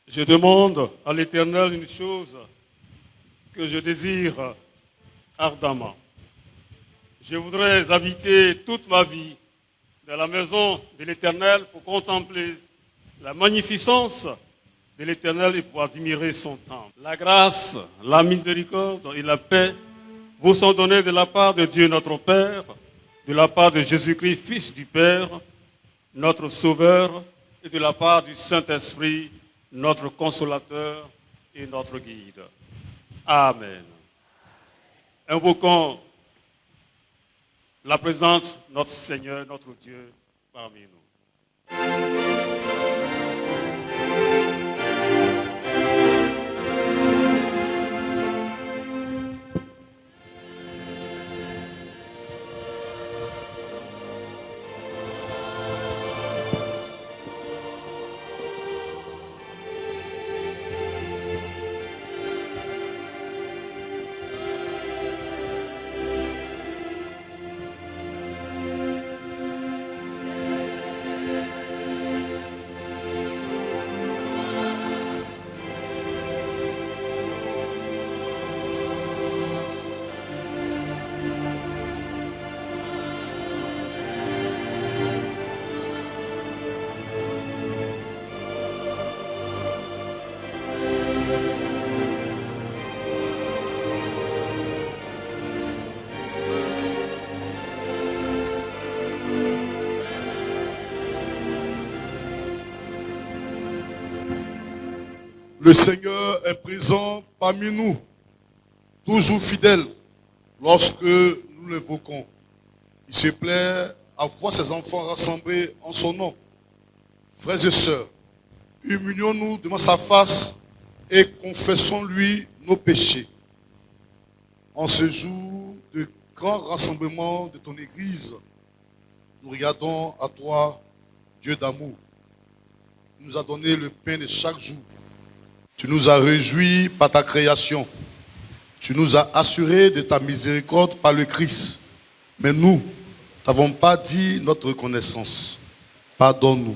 Je demande à l'Éternel une chose que je désire ardemment. Je voudrais habiter toute ma vie dans la maison de l'Éternel pour contempler la magnificence de l'Éternel et pour admirer son temple. La grâce, la miséricorde et la paix vous sont données de la part de Dieu notre Père, de la part de Jésus-Christ, Fils du Père, notre Sauveur, et de la part du Saint-Esprit, notre Consolateur et notre Guide. Amen. Invoquons la présence de notre Seigneur, notre Dieu, parmi nous. Le Seigneur est présent parmi nous, toujours fidèle lorsque nous l'évoquons. Il se plaît à voir ses enfants rassemblés en son nom. Frères et sœurs, humilions-nous devant sa face et confessons-lui nos péchés. En ce jour de grand rassemblement de ton Église, nous regardons à toi, Dieu d'amour. Tu nous as donné le pain de chaque jour. Tu nous as réjouis par ta création. Tu nous as assurés de ta miséricorde par le Christ. Mais nous n'avons pas dit notre reconnaissance. Pardonne-nous.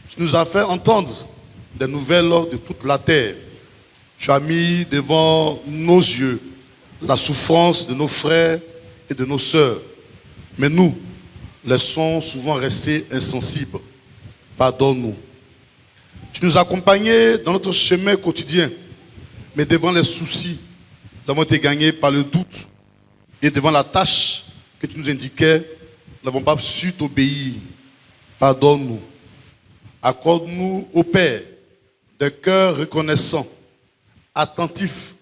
Tu nous as fait entendre des nouvelles de toute la terre. Tu as mis devant nos yeux la souffrance de nos frères et de nos sœurs. Mais nous laissons souvent rester insensibles. Pardonne-nous. Tu nous as accompagnés dans notre chemin quotidien, mais devant les soucis, nous avons été gagnés par le doute. Et devant la tâche que tu nous indiquais, nous n'avons pas su t'obéir. Pardonne-nous. Accorde-nous, ô Père, des cœurs reconnaissants, attentifs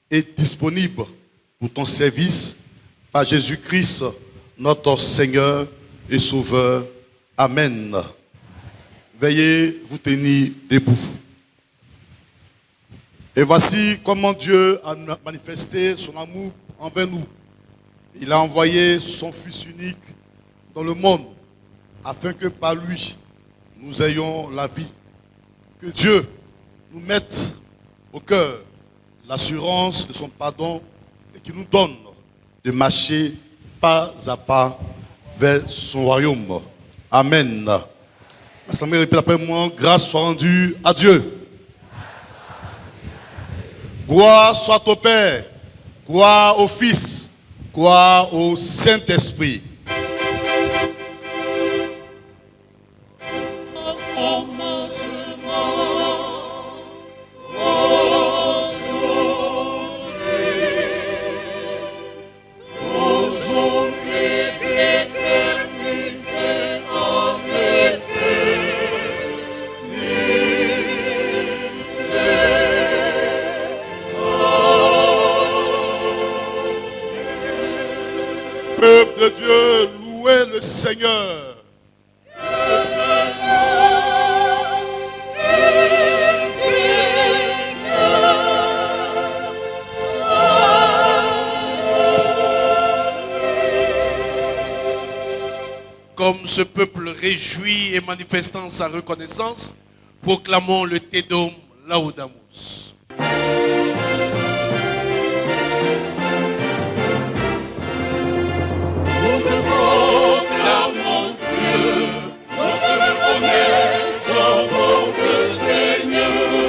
et disponibles pour ton service par Jésus-Christ, notre Seigneur et Sauveur. Amen. Veuillez vous tenir debout. Et voici comment Dieu a manifesté son amour envers nous. Il a envoyé son Fils unique dans le monde afin que par lui, nous ayons la vie. Que Dieu nous mette au cœur l'assurance de son pardon et qu'il nous donne de marcher pas à pas vers son royaume. Amen. L'Assemblée répète après moi, grâce soit rendue à Dieu. Gloire soit au Père, gloire au Fils, gloire au Saint-Esprit. Peuple de Dieu, louez le Seigneur. Comme ce peuple réjoui et manifestant sa reconnaissance, proclamons le Te Deum Laudamus. Seigneur.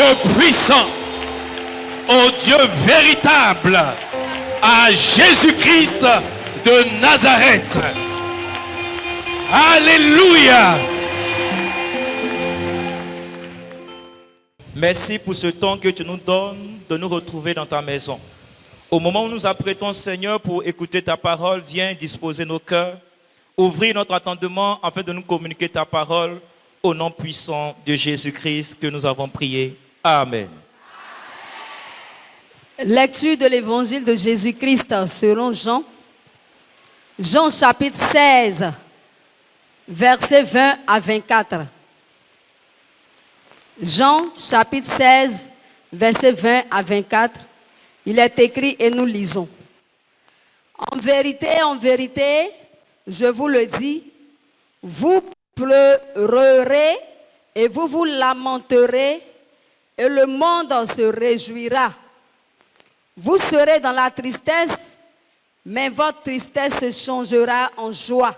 Dieu puissant, au Dieu véritable, à Jésus-Christ de Nazareth. Alléluia. Merci pour ce temps que tu nous donnes de nous retrouver dans ta maison. Au moment où nous apprêtons, Seigneur, pour écouter ta parole, viens disposer nos cœurs, ouvrir notre attendement afin de nous communiquer ta parole au nom puissant de Jésus-Christ que nous avons prié. Amen. Lecture de l'évangile de Jésus-Christ selon Jean. Jean chapitre 16, versets 20 à 24. Jean chapitre 16, versets 20 à 24. Il est écrit et nous lisons. En vérité, je vous le dis, vous pleurerez et vous vous lamenterez et le monde se réjouira. Vous serez dans la tristesse, mais votre tristesse se changera en joie.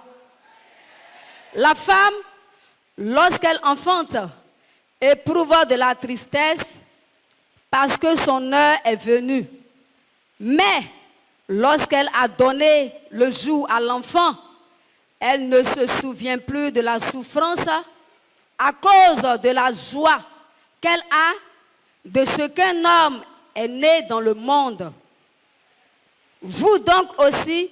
La femme, lorsqu'elle enfante, éprouve de la tristesse parce que son heure est venue. Mais lorsqu'elle a donné le jour à l'enfant, elle ne se souvient plus de la souffrance à cause de la joie qu'elle a de ce qu'un homme est né dans le monde. Vous donc aussi,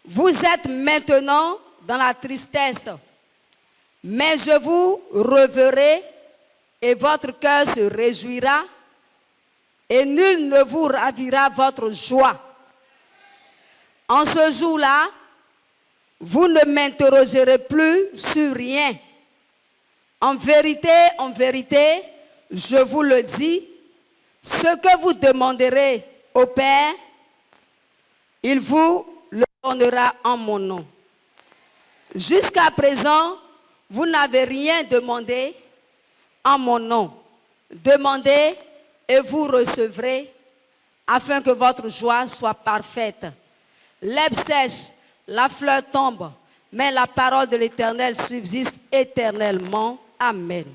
vous êtes maintenant dans la tristesse, mais je vous reverrai et votre cœur se réjouira et nul ne vous ravira votre joie. En ce jour-là, vous ne m'interrogerez plus sur rien. En vérité, je vous le dis, ce que vous demanderez au Père, il vous le donnera en mon nom. Jusqu'à présent, vous n'avez rien demandé en mon nom. Demandez et vous recevrez, afin que votre joie soit parfaite. L'herbe sèche, la fleur tombe, mais la parole de l'Éternel subsiste éternellement. Amen.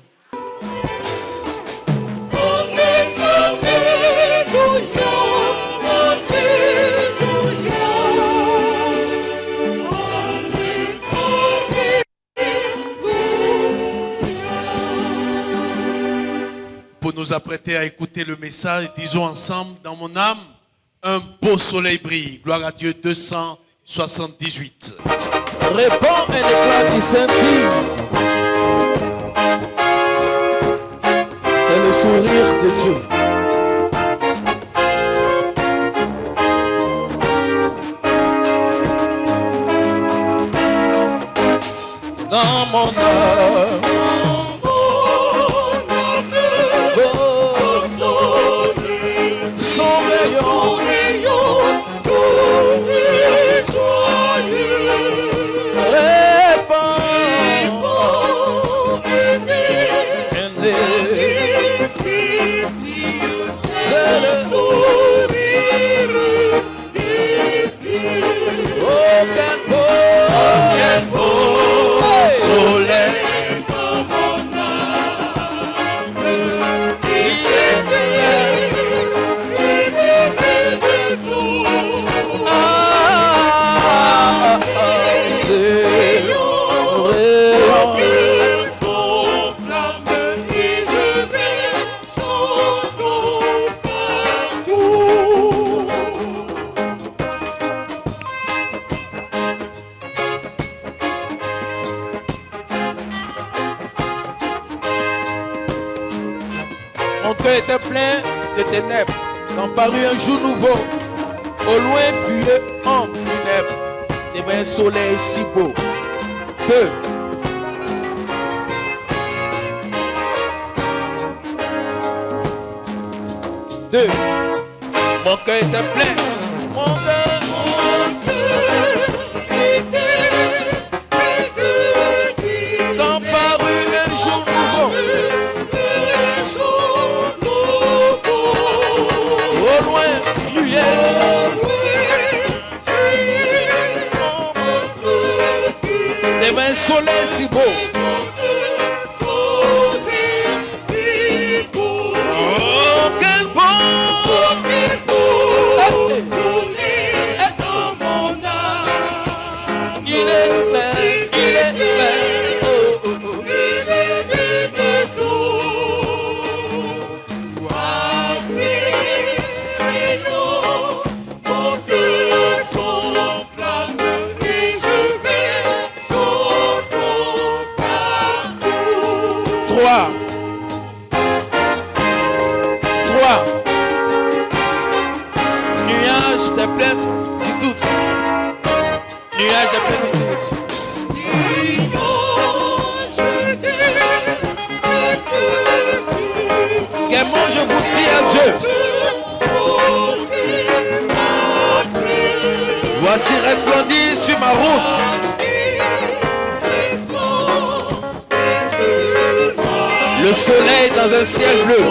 Pour nous apprêter à écouter le message, disons ensemble, dans mon âme, un beau soleil brille. Gloire à Dieu 278. Réponds un éclat qui scintille. C'est le sourire de Dieu. Dans mon âme, son rayon, c'est le sourire de Dieu. Oh, quel beau soleil dans mon âme. Il est belle, de tout. C'est rayon. Son flamme et je vais chanter partout. Mon cœur était plein de ténèbres, quand parut un jour nouveau. Au loin fut le homme funèbre, devant un soleil si beau. Deux. Mon cœur était plein. Mon cœur était plein de lui. Quand parut un jour nouveau. Au loin fuyait. Devant un soleil si beau. Nuage des plaintes du doute. Nuage des plaintes du doute. Gaiement je vous dis adieu. Voici resplendir sur ma route. Le soleil dans un ciel bleu.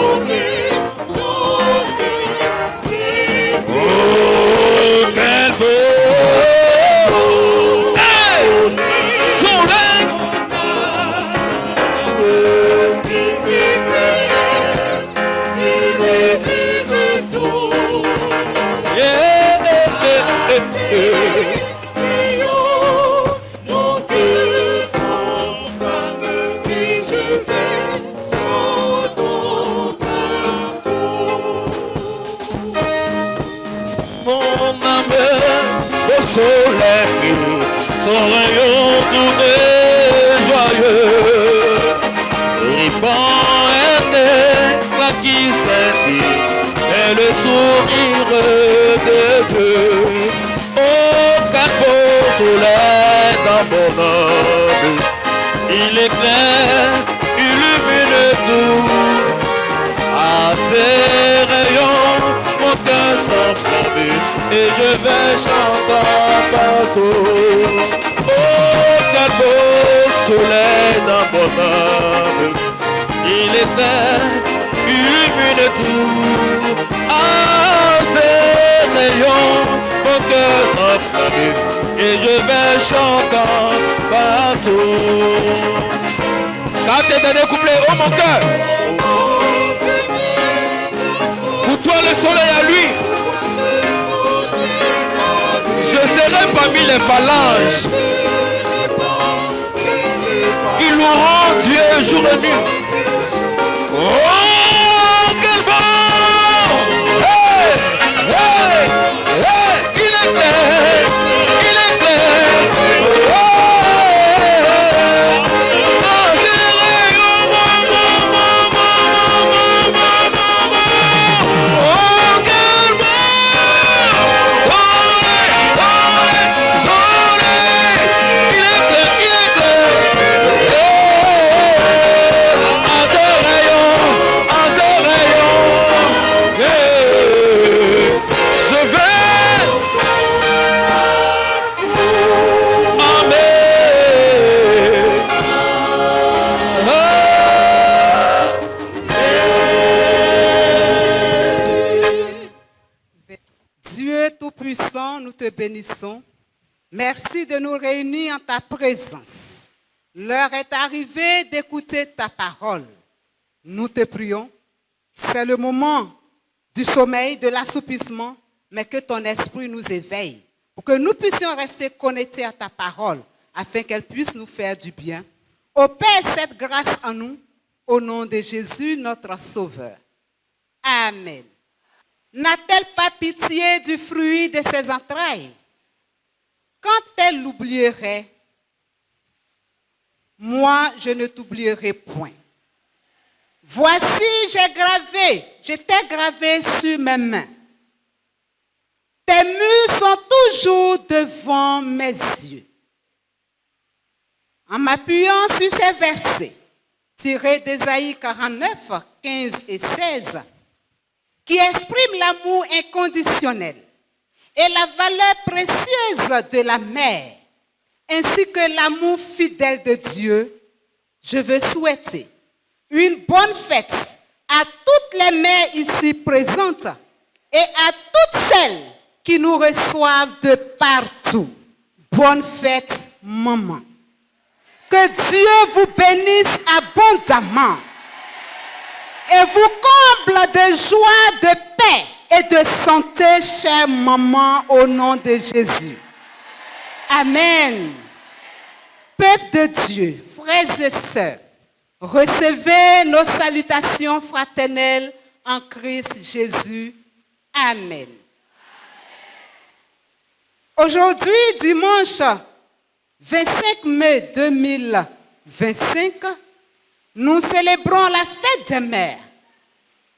Oh, quel beau hey! Soleil. Soleil, son rayon tout est joyeux, répand un éclat qui scintille, et le sourire de Dieu. Oh, quel beau soleil dans mon âme, il éclaire, illumine tout, à ses rayons, mon cœur s'enflamme. Et je vais chanter partout. Oh, quel beau soleil dans mon âme. Il éclaire, illumine tout. À ses rayons, mon cœur s'enflamme. Et je vais chanter partout. Quand tes derniers couplets, oh mon cœur. Pour toi le soleil à lui. Je serai parmi les phalanges qui loueront Dieu jour et nuit. Oh, quel bon! Hey, hey, hey, il est clair, il est clair. Oh, c'est rayons, oh, quel bon! Dieu Tout-Puissant, nous te bénissons. Merci de nous réunir en ta présence. L'heure est arrivée d'écouter ta parole. Nous te prions. C'est le moment du sommeil, de l'assoupissement, mais que ton esprit nous éveille pour que nous puissions rester connectés à ta parole afin qu'elle puisse nous faire du bien. Opère cette grâce en nous au nom de Jésus, notre Sauveur. Amen. N'a-t-elle pas pitié du fruit de ses entrailles? Quand elle l'oublierait, moi je ne t'oublierai point. Voici, je t'ai gravé sur mes mains. Tes murs sont toujours devant mes yeux. En m'appuyant sur ces versets, tirés d'Ésaïe 49, 15 et 16, qui expriment l'amour inconditionnel et la valeur précieuse de la mère, ainsi que l'amour fidèle de Dieu, je veux souhaiter une bonne fête à toutes les mères ici présentes et à toutes celles qui nous reçoivent de partout. Bonne fête, maman. Que Dieu vous bénisse abondamment et vous comble de joie, de paix et de santé, chère maman, au nom de Jésus. Amen. Dieu, frères et sœurs, recevez nos salutations fraternelles en Christ Jésus. Amen. Aujourd'hui, dimanche 25 mai 2025, nous célébrons la fête des mères,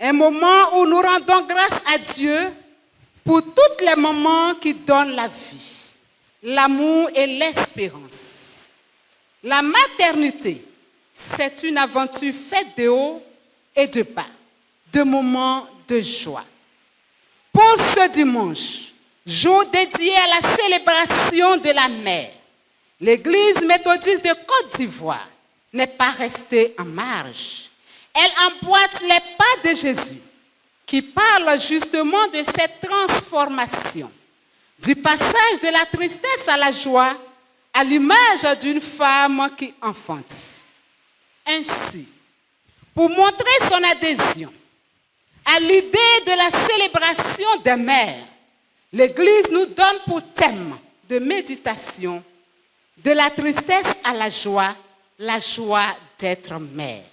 un moment où nous rendons grâce à Dieu pour tous les moments qui donnent la vie, l'amour et l'espérance. La maternité, c'est une aventure faite de haut et de bas, de moments de joie. Pour ce dimanche, jour dédié à la célébration de la mère, l'Église méthodiste de Côte d'Ivoire n'est pas restée en marge. Elle emboîte les pas de Jésus, qui parle justement de cette transformation, du passage de la tristesse à la joie, à l'image d'une femme qui enfante. Ainsi, pour montrer son adhésion à l'idée de la célébration des mères, l'Église nous donne pour thème de méditation de la tristesse à la joie d'être mère.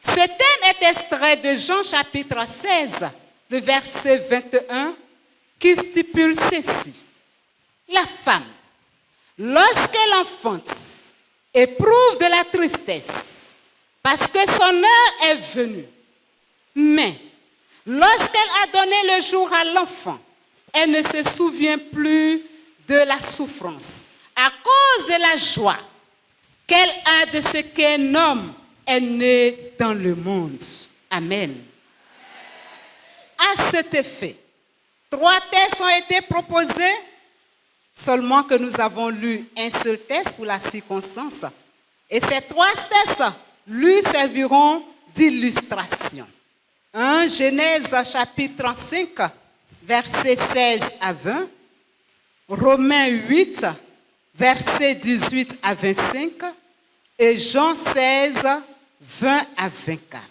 Ce thème est extrait de Jean chapitre 16, le verset 21, qui stipule ceci. La femme, lorsqu'elle enfante, éprouve de la tristesse parce que son heure est venue. Mais lorsqu'elle a donné le jour à l'enfant, elle ne se souvient plus de la souffrance à cause de la joie qu'elle a de ce qu'un homme est né dans le monde. Amen. À cet effet, 3 textes ont été proposés, seulement que nous avons lu un seul texte pour la circonstance. Et ces 3 textes lus serviront d'illustration. 1. Genèse chapitre 5, versets 16 à 20. Romains 8, versets 18 à 25. Et Jean 16, 20 à 24.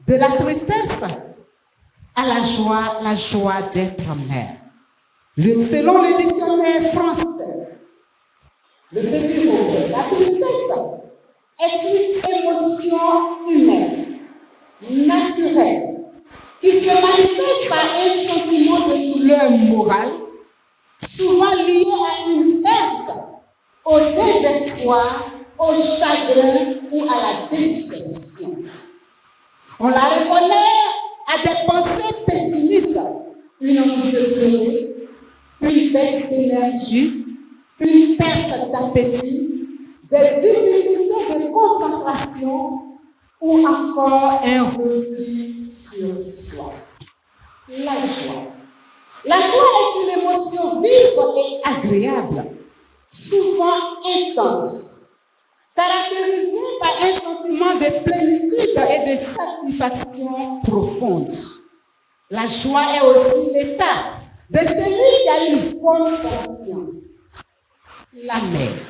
De la tristesse à la joie d'être mère. Selon le dictionnaire français, le petit mot, la tristesse est une émotion humaine, naturelle, qui se manifeste par un sentiment de douleur morale, souvent lié à une perte, au désespoir, au chagrin ou à la déception. On la reconnaît à des pensées pessimistes, une envie de pleurer, une baisse d'énergie, une perte d'appétit, des difficultés de concentration ou encore un repli sur soi. La joie. La joie est une émotion vive et agréable, souvent intense, caractérisée par un sentiment de plénitude et de satisfaction profonde. La joie est aussi l'état de celui qui a une bonne conscience. La mère.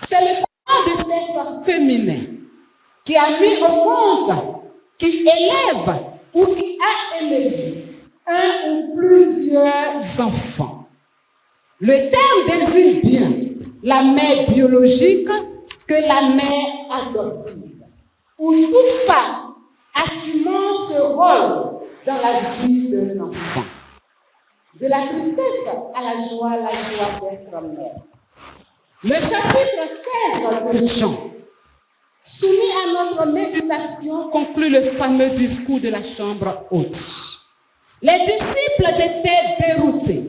C'est le parent de sexe féminin qui a mis au monde, qui élève ou qui a élevé un ou plusieurs enfants. Le terme désigne bien la mère biologique que la mère adoptive, ou toute femme assumant ce rôle dans la vie d'un enfant. De la tristesse à la joie d'être mère. Le chapitre 16 de Jean, soumis à notre méditation, conclut le fameux discours de la chambre haute. Les disciples étaient déroutés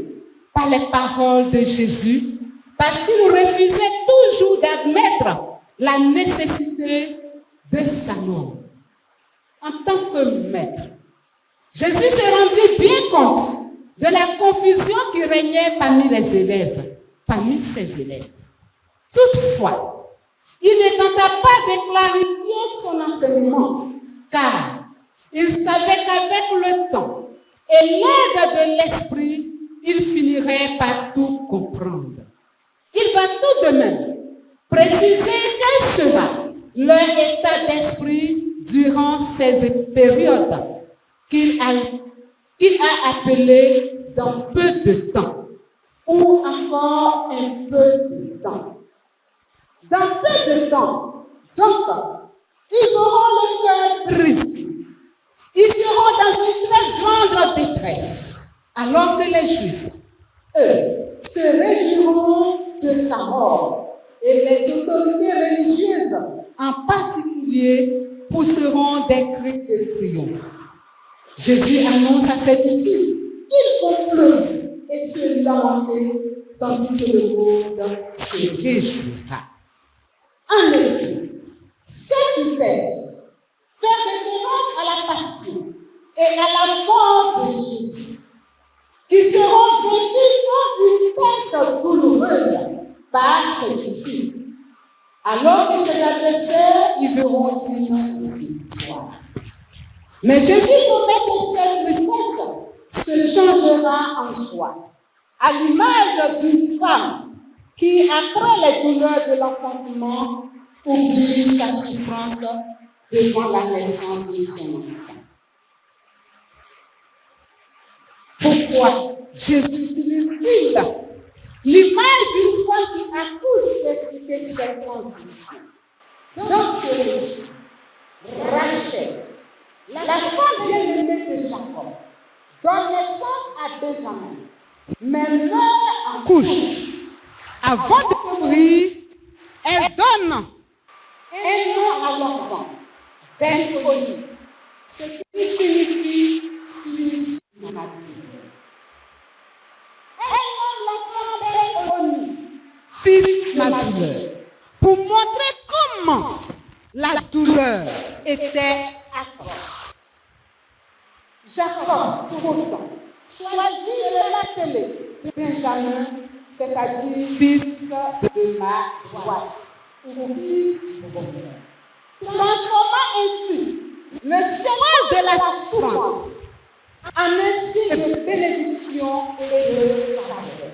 par les paroles de Jésus parce qu'ils refusaient toujours d'admettre la nécessité de sa mort. En tant que maître, Jésus se rendit bien compte de la confusion qui régnait parmi ses élèves. Toutefois, il ne tenta pas de clarifier son enseignement, car il savait qu'avec le temps et l'aide de l'Esprit, il finirait par tout comprendre. Il va tout de même préciser quel sera leur état d'esprit durant ces périodes qu'il a appelées dans peu de temps ou encore un peu de temps. Dans peu de temps, donc, ils auront le cœur triste. Ils seront dans une très grande détresse, alors que les Juifs, eux, se réjouiront de sa mort. Et les autorités religieuses, en particulier, pousseront des cris de triomphe. Jésus annonce à ses disciples qu'ils vont pleurer et se lamenter, tandis que le monde se réjouira. En effet, cette vitesse fait référence à la passion et à la mort de Jésus, qui seront vécues comme une perte douloureuse par ses disciples, alors que ses adversaires y verront une victoire. Mais Jésus promet que cette tristesse se changera en joie, à l'image d'une femme qui, après les douleurs de l'enfantement, oublie sa souffrance devant la naissance de son enfant. Pourquoi Jésus utilise-t-il l'image d'une femme qui accouche pour expliquer cette transition? Dans ce récit, Rachel, la femme bien-aimée de Jacob, donne naissance à Benjamin, mais meurt en couche. Avant de mourir, elle donne un nom à l'enfant, Ben-Oni, ce qui signifie fils mature. Elle nomme l'enfant Ben-Oni, fils mature, pour montrer comment la douleur était atroce. Jacob, pourtant, choisit de l'appeler Benjamin, c'est-à-dire fils de ma grâce, ou fils du bonheur, transformant ainsi le symbole de la souffrance en un signe de bénédiction et de faveur.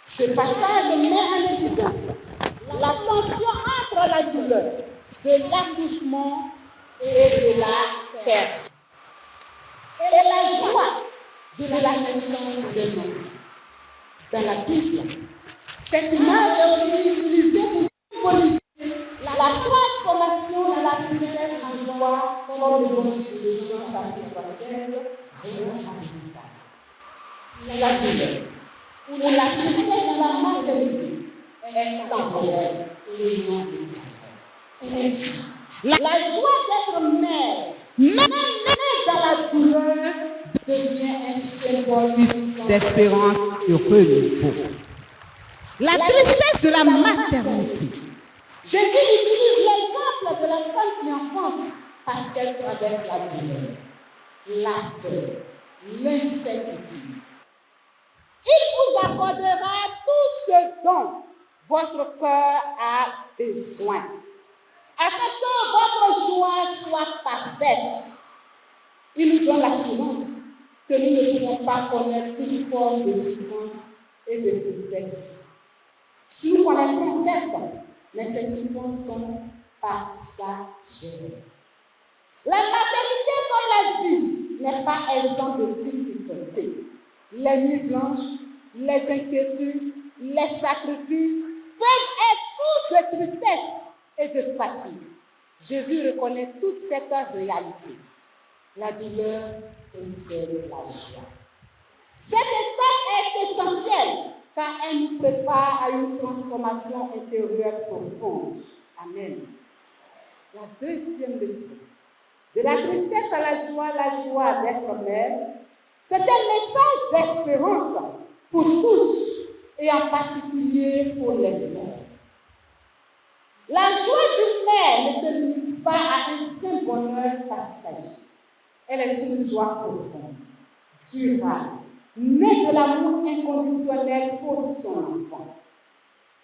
Ce passage met en évidence la tension entre la douleur de l'accouchement et de la perte, et la joie de la naissance de l'enfant. Dans la Bible, cette image est aussi utilisée pour symboliser la transformation de la tristesse en joie, comme le bon Dieu de Jean chapitre 16, verset 24. La douleur ou la tristesse de la maternité est temporaire et non éternelle. Ainsi, la joie d'être mère, même dans la douleur, devient un symbole d'espérance et renouveau. La tristesse de la maternité. Jésus utilise l'exemple de la femme qui enfante parce qu'elle traverse la douleur, la peur, l'incertitude. Il vous accordera tout ce dont votre cœur a besoin, afin que votre joie soit parfaite. Il nous donne l'assurance que nous ne pouvons pas connaître toute forme de souffrance et de tristesse. Nous connaîtrons certes, mais ces souffrances sont passagères. La maternité comme la vie n'est pas exempte de difficultés. Les nuits blanches, les inquiétudes, les sacrifices peuvent être source de tristesse et de fatigue. Jésus reconnaît toute cette réalité. La douleur précède la joie. Cette étape est essentielle car elle nous prépare à une transformation intérieure profonde. Amen. La deuxième leçon. De la tristesse à la joie d'être mère, c'est un message d'espérance pour tous et en particulier pour les mères. La joie d'une mère ne se limite pas à un simple bonheur passager. Elle est une joie profonde, durable, née de l'amour inconditionnel pour son enfant.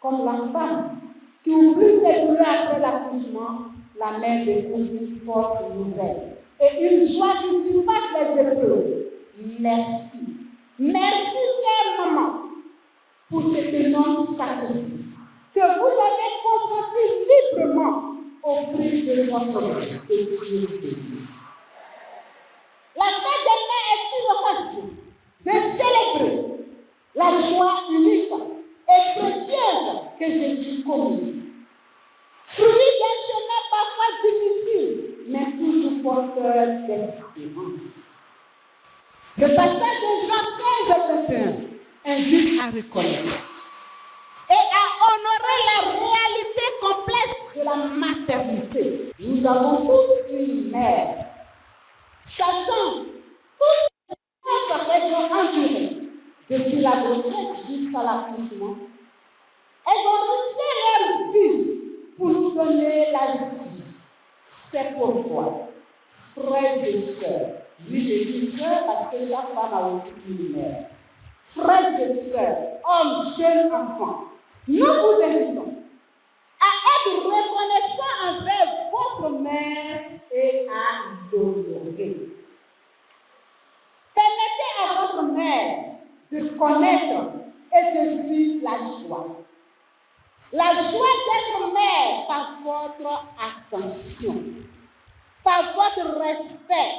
Comme la femme qui oublie ses douleurs après l'accouchement, la mère découvre une force nouvelle et une joie qui surpasse les épreuves. Merci. Merci, chère maman, pour cet énorme sacrifice que vous avez consenti librement au prix de votre vie. Que Dieu bénisse. La fête des mères est une occasion de célébrer la joie unique et précieuse que Jésus communique. Fruit d'un chemin parfois difficile, mais toujours porteur d'espérance. Le passage de Jean 16 invite à reconnaître et à honorer la réalité complexe de la maternité. Nous avons tous une mère. Sachant toutes les souffrances qu'elles ont endurées depuis la grossesse jusqu'à l'accouchement, elles ont risqué leur vie pour nous donner la vie. C'est pourquoi, frères et sœurs, oui, je dis sœurs parce que chaque femme a aussi une mère. Frères et sœurs, hommes, jeunes, enfants, nous vous invitons à être reconnaissants envers votre mère et à l'honorer. Permettez à votre mère de connaître et de vivre la joie. La joie d'être mère par votre attention, par votre respect,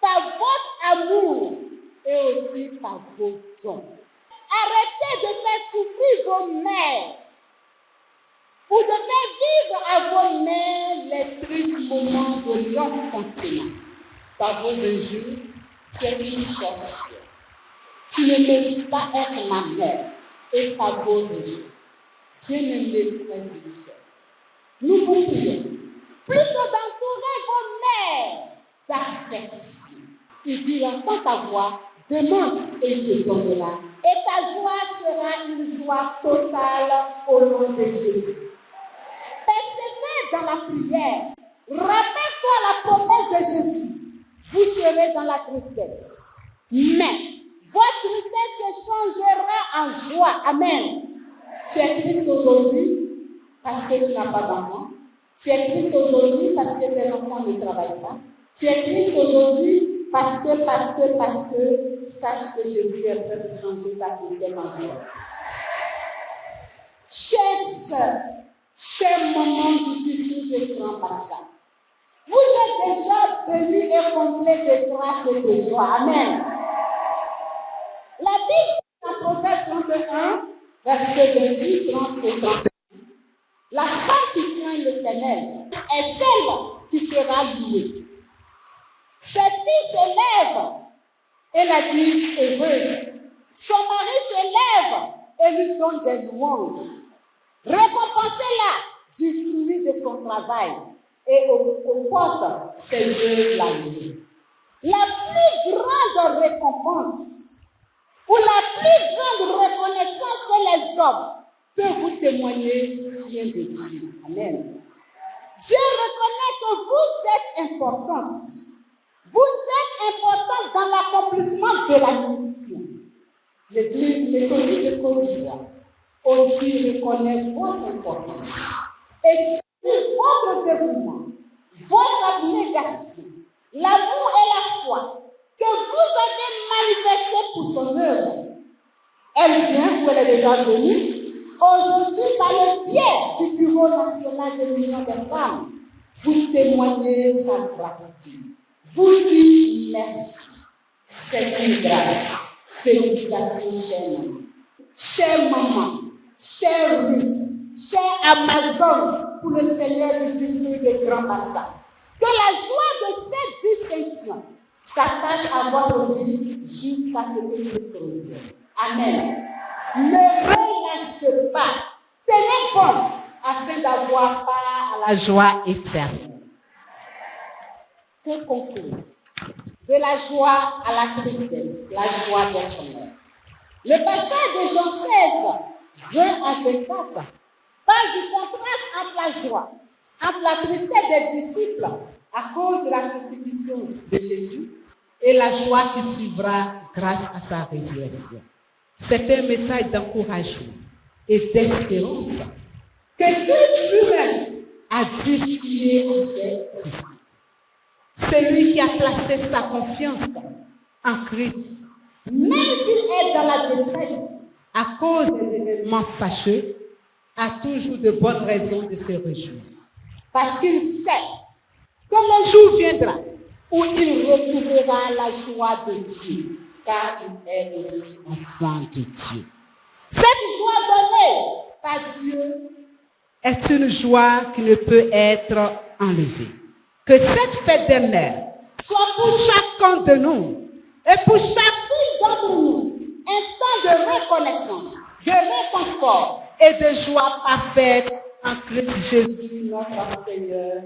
par votre amour et aussi par vos dons. Arrêtez de faire souffrir vos mères ou de faire vivre à vos mères les tristes moments de l'enfantement. Par vos injures, tu es une sorcière. Tu ne mérites pas être ma mère. Et par vos injures, bien-aimés frères et sœurs, nous vous prions plutôt d'entourer vos mères d'affection. Il dit, entends ta voix, demande et il te donnera. Et ta joie sera une joie totale au nom de Jésus. Persévère dans la prière. Rappelle-toi la promesse de Jésus. Vous serez dans la tristesse. Mais votre tristesse se changera en joie. Amen. Tu es triste aujourd'hui parce que tu n'as pas d'enfant. Tu es triste aujourd'hui parce que tes enfants ne travaillent pas. Tu es triste aujourd'hui parce que, sache que Jésus est prêt de changer ta tristesse en joie. Chère sœur, cher maman du disciple de grand passage, vous êtes déjà bénis et complets de grâce et de joie. Amen. La Bible dit en Proverbe 31, versets 28, 30 et 31. La femme qui craint l'Éternel est celle qui sera louée. Ses filles s'élèvent et la disent heureuse. Son mari s'élève et lui donne des louanges. Récompensez-la du fruit de son travail et au porte ses œuvres la nuit. La plus grande récompense ou la plus grande reconnaissance que les hommes peuvent vous témoigner vient de Dieu. Amen. Dieu reconnaît que vous êtes importante. Vous êtes importante dans l'accomplissement de la mission. L'Église méthodique de Côte d'Ivoire aussi reconnaît votre importance. Et votre dévouement, votre abnégation, l'amour et la foi que vous avez manifesté pour son œuvre. Elle vient, ou elle est déjà venue, aujourd'hui par le biais du Bureau national de l'Union des femmes. Vous témoignez sa gratitude. Vous dites merci. C'est une grâce. Félicitations, chère maman. Chère maman, chère Ruth, cher Amazon pour le Seigneur du district de Grand Bassin. Que la joie de cette distinction s'attache à votre vie jusqu'à ce que Christ revienne. Amen. Ne relâchez pas. Tenez bon afin d'avoir part à la joie éternelle. Que conclure? De la joie à la tristesse, la joie d'être mort. Le passage de Jean 16, 20 à 24, parle du contraste entre la joie, entre la tristesse des disciples à cause de la crucifixion de Jésus et la joie qui suivra grâce à sa résurrection. C'est un message d'encouragement et d'espérance que Christ lui-même a distillé à ses disciples. C'est lui qui a placé sa confiance en Christ. Même s'il est dans la détresse à cause des événements fâcheux, a toujours de bonnes raisons de se réjouir. Parce qu'il sait que le jour viendra où il retrouvera la joie de Dieu, car il est aussi enfant de Dieu. Cette joie donnée par Dieu est une joie qui ne peut être enlevée. Que cette fête des mères soit pour chacun de nous et pour chacune d'entre nous un temps de reconnaissance, de réconfort et de joie parfaite en Christ Jésus, notre Seigneur.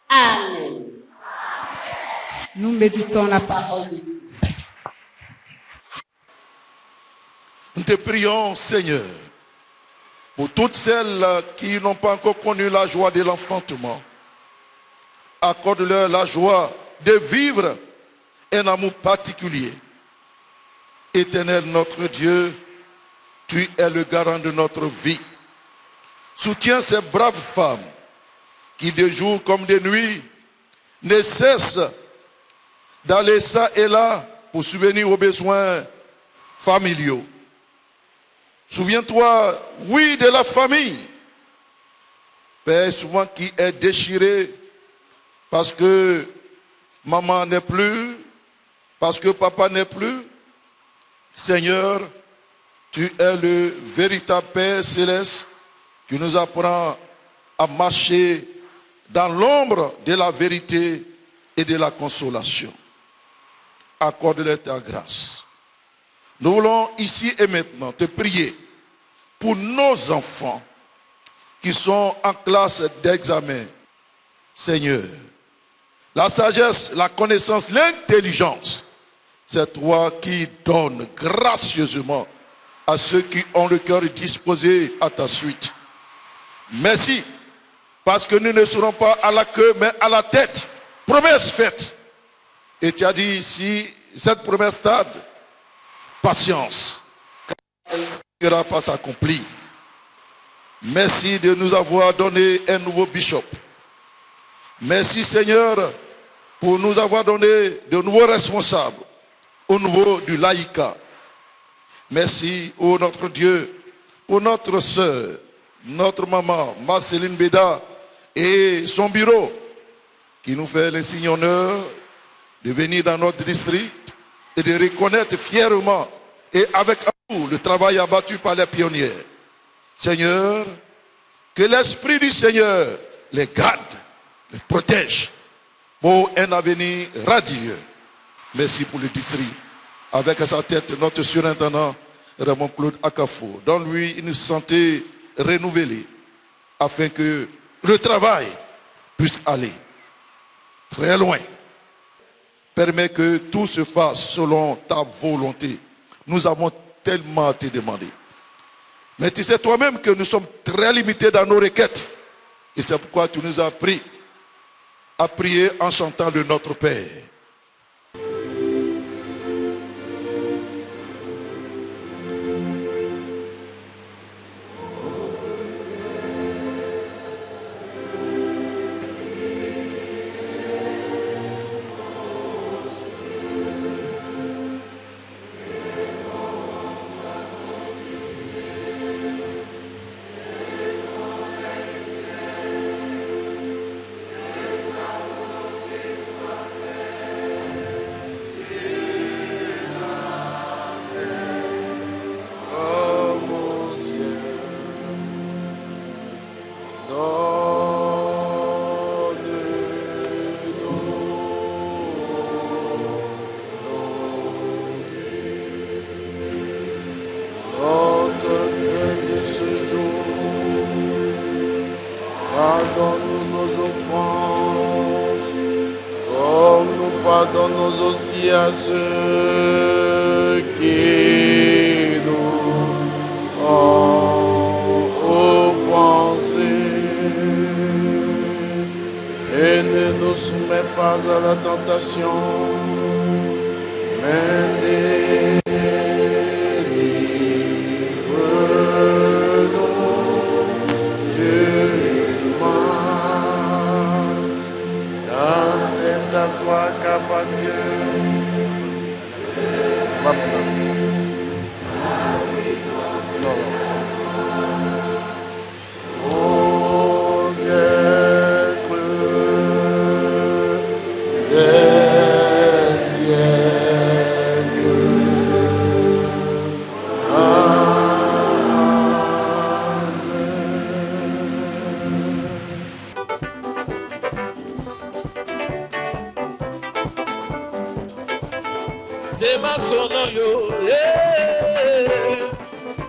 Amen. Nous méditons la parole de Dieu. Nous te prions, Seigneur, pour toutes celles qui n'ont pas encore connu la joie de l'enfantement. Accorde-leur la joie de vivre un amour particulier. Éternel notre Dieu, tu es le garant de notre vie. Soutiens ces braves femmes qui de jour comme de nuit ne cessent d'aller ça et là pour subvenir aux besoins familiaux. Souviens-toi, oui, de la famille, Père, souvent qui est déchirée parce que maman n'est plus, parce que papa n'est plus. Seigneur, tu es le véritable Père céleste qui nous apprend à marcher dans l'ombre de la vérité et de la consolation. Accorde-leur ta grâce. Nous voulons ici et maintenant te prier pour nos enfants qui sont en classe d'examen. Seigneur, la sagesse, la connaissance, l'intelligence, c'est toi qui donnes gracieusement à ceux qui ont le cœur disposé à ta suite. Merci, parce que nous ne serons pas à la queue, mais à la tête. Promesse faite. Et tu as dit, si cette promesse tarde, patience, car elle ne finira pas s'accomplir. Merci de nous avoir donné un nouveau bishop. Merci Seigneur pour nous avoir donné de nouveaux responsables au niveau du laïcat. Merci, ô notre Dieu, pour notre sœur, notre maman, Marceline Béda et son bureau qui nous fait l'insigne honneur de venir dans notre district et de reconnaître fièrement et avec amour le travail abattu par les pionnières. Seigneur, que l'Esprit du Seigneur les garde, les protège pour un avenir radieux. Merci pour le district. Avec à sa tête notre surintendant Raymond Claude Akafo. Donne-lui une santé renouvelée afin que le travail puisse aller très loin. Permets que tout se fasse selon ta volonté. Nous avons tellement à te demander. Mais tu sais toi-même que nous sommes très limités dans nos requêtes. Et c'est pourquoi tu nous as appris à prier en chantant le Notre Père. pardonne-nous aussi à ceux qui nous ont offensés. Et ne nous soumets pas à la tentation, mais délivre-nous du mal. Car c'est à toi qu'appartient au siècle des siècles. Tema sono yo,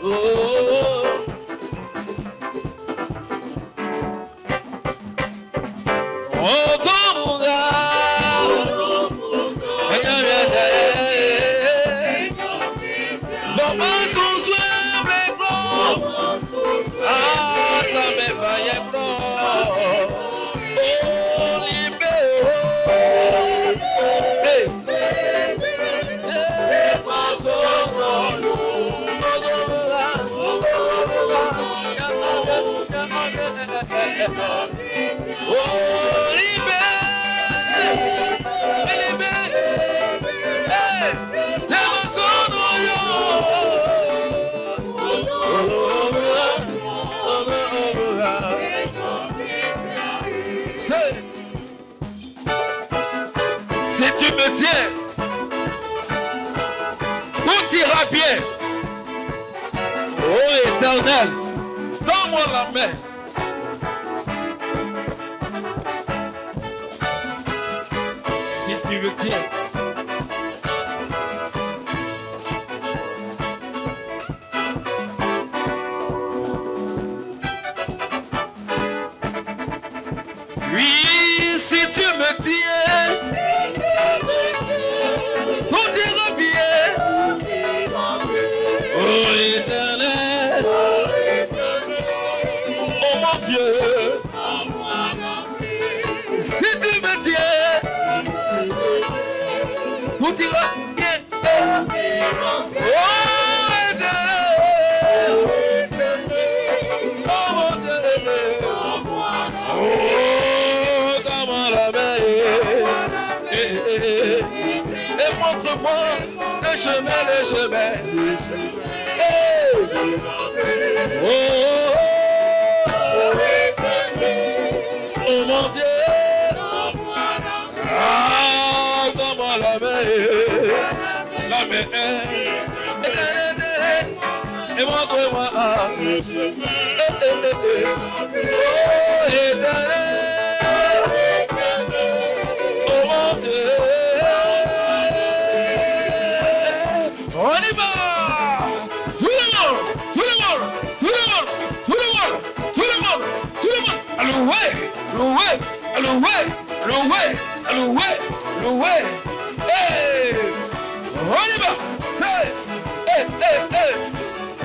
oh, oh. Oh, Tonga, vamos un suave glow, ah, dame vaya glow, oh, libe, hey. Si tu me tiens, tout ira bien. Oh Éternel, donne-moi la main. Si tu me tiens. Oui, si tu me tiens, tout ira bien. Oh Éternel, oh mon Dieu, si tu me tiens, tout ira bien. Oh Éternel, oh mon Dieu, oh donne-moi la main et montre-moi le chemin, le chemin. Hey. Oh, oh mon Dieu, ah, donne-moi la main, et montre-moi. Oh, Éternel, oh mon Dieu, on y va. Tout le monde, tout le monde, tout le monde, tout le monde, tout le monde, tout le monde. Alloué, alloué, alloué, alloué, alloué, alloué. Hey, on y va. C'est, hey, hey, hey.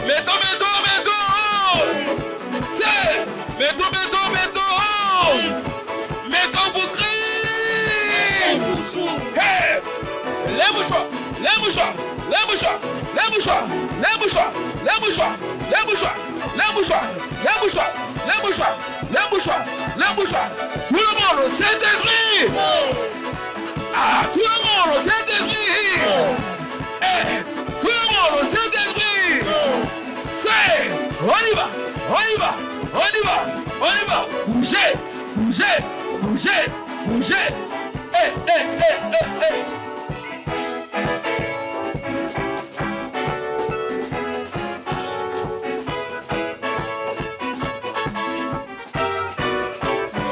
Mettons, mettons, mettons. C'est, mettons, mettons, mettons. Mettons pour crier. Hey, les mouchoirs, les mouchoirs, les mouchoirs, les mouchoirs, les mouchoirs, les mouchoirs, les mouchoirs, les mouchoirs, les mouchoirs, les mouchoirs, les mouchoirs, les mouchoirs. Tout le monde, Saint-Esprit. Ah, tout le monde, Saint-Esprit. Tout le monde, Saint-Esprit. C'est, on y va, on y va, on y va, on y va. Bougez, bougez, bougez, bougez. Eh, eh, eh, eh, eh.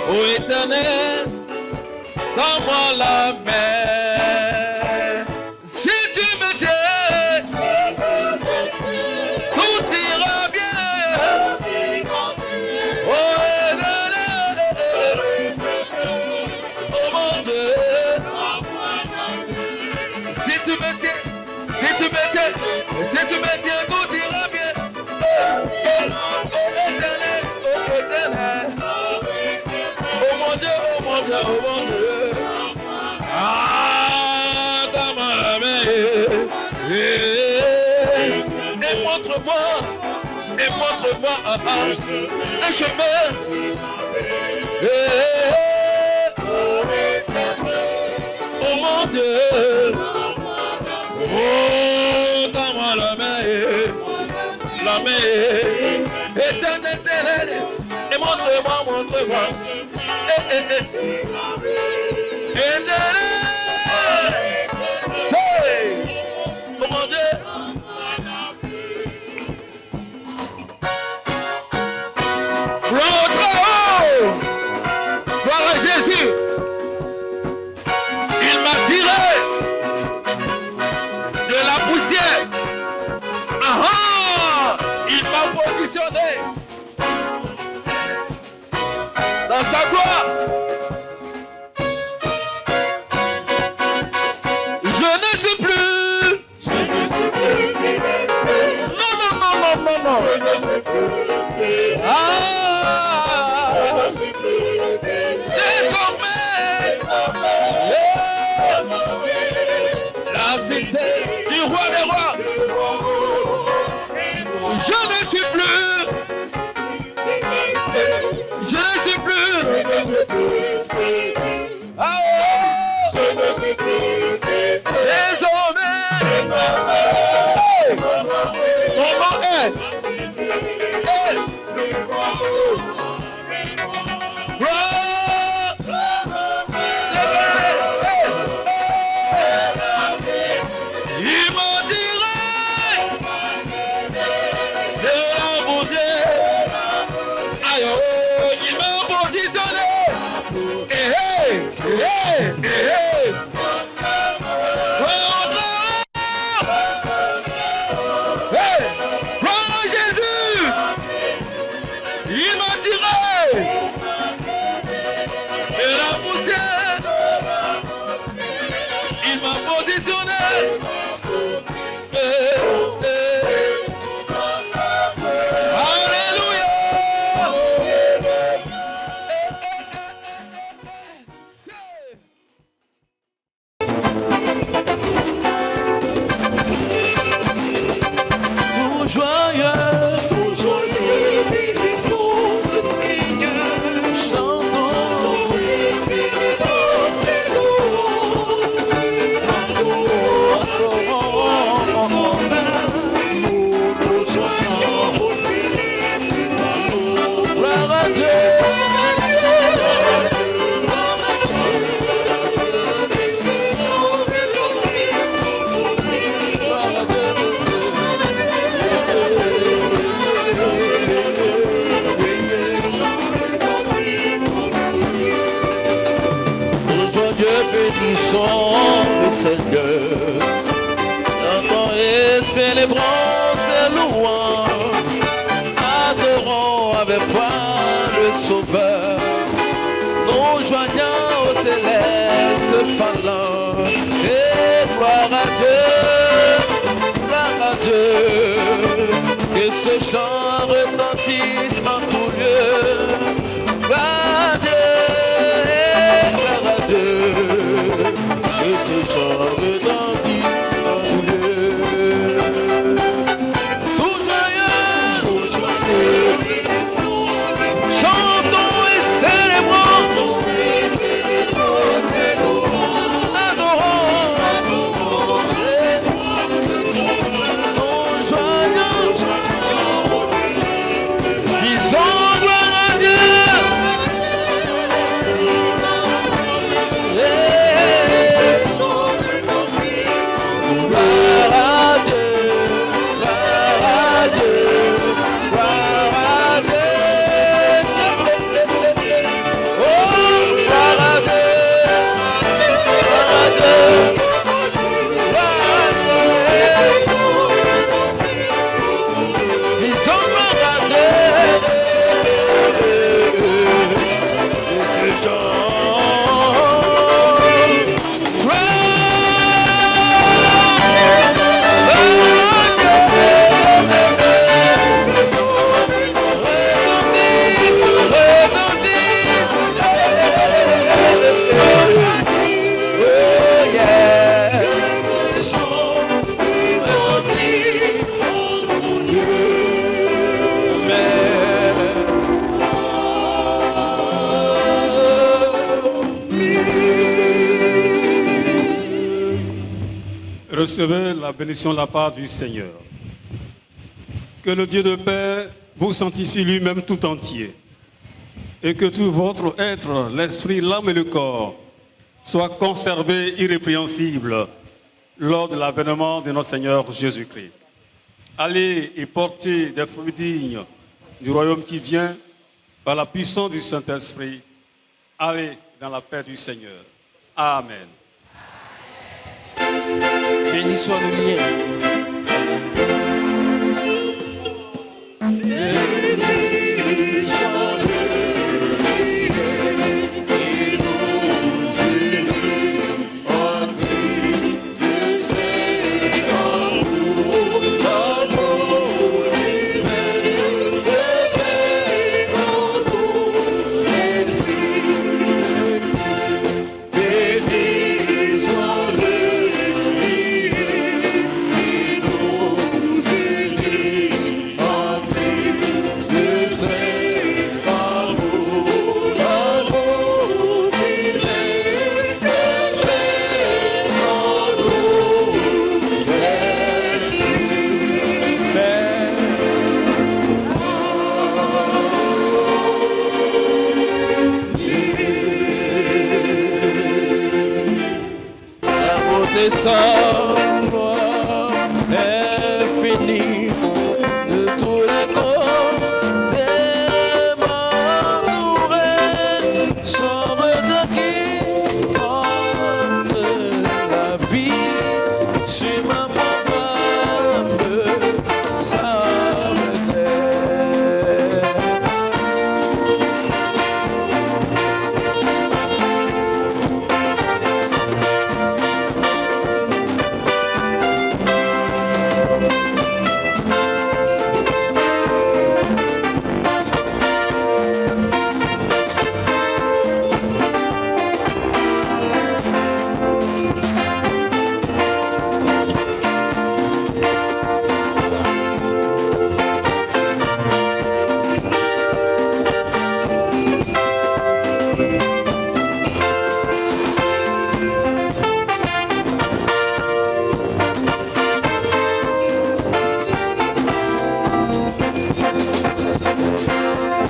Oh Éternel, donne-moi la main. Si tu me tiens, tout ira bien. Oh Éternel, oh mon Dieu, me tiens, tout ira bien. Éternel, éternel. Oh mon Dieu, oh mon Dieu, oh mon Dieu. Ah, ta main, et montre-moi un chemin. Oh mon Dieu, oh, donne-moi la main, éternel, et montre-moi, éternel, c'est, oh mon Dieu. Gloire à Jésus. Il m'a tiré de la poussière. Il m'a positionné dans sa gloire. Je ne suis plus. Non. Je ne suis plus. Désormais, la cité du roi des rois. Je ne suis plus. Désormais, mon nom est. Il m'a tiré de la bougie. Aïe, il m'a positionné. Jésus, il m'a tiré de la poussière. Il m'a positionné. Le Seigneur, chantons et célébrons ses louanges, adorons avec foi le Sauveur, nous joignons au céleste phalange, et gloire à Dieu, que ce chant retentisse en tout lieu, gloire à Dieu. Que ce chant retentit en tout lieu. Tout joyeux, chantons et célébrons, adorons, nous joignons, disons gloire à Dieu. Recevez la bénédiction de la part du Seigneur. Que le Dieu de paix vous sanctifie lui-même tout entier. Et que tout votre être, l'esprit, l'âme et le corps soient conservés irrépréhensibles lors de l'avènement de notre Seigneur Jésus-Christ. Allez et portez des fruits dignes du royaume qui vient par la puissance du Saint-Esprit. Allez dans la paix du Seigneur. Amen. Béni soit le lien. Sa gloire est finie de tous les côtés m'entourer, sans regret qui porte la vie sur ma pauvre âme, sa réserve.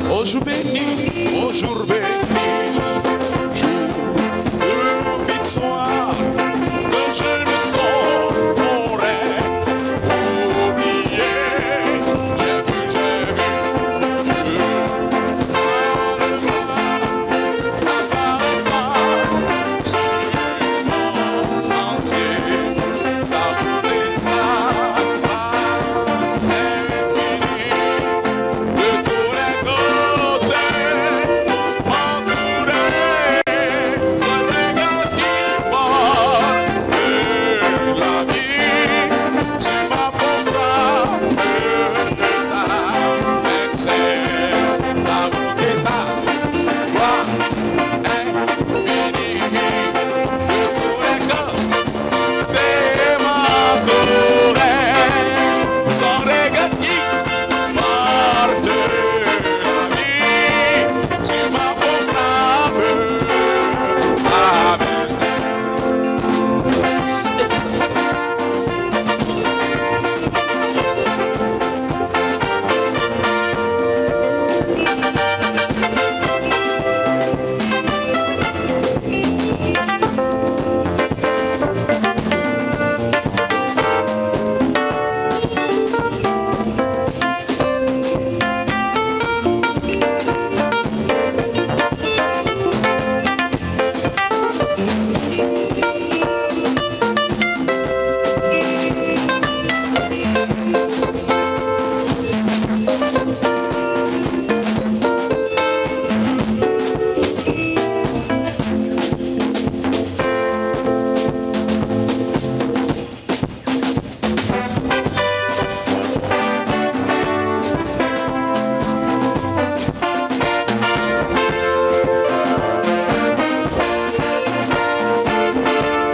Au jour béni, jour de victoire, que je me sens mon rêve oublié. J'ai vu, le roi apparaissant sur mon sentier, sa beauté, sa gloire infinie, de tous les côtés.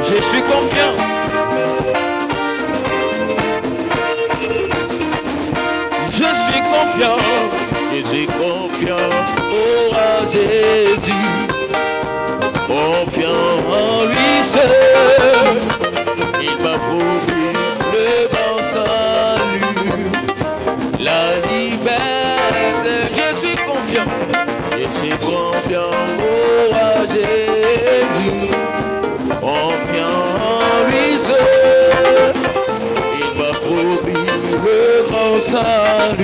Je suis confiant. Je suis confiant. Je suis confiant. Oh à Jésus. Confiant en lui seul. Il m'a prouvé salut.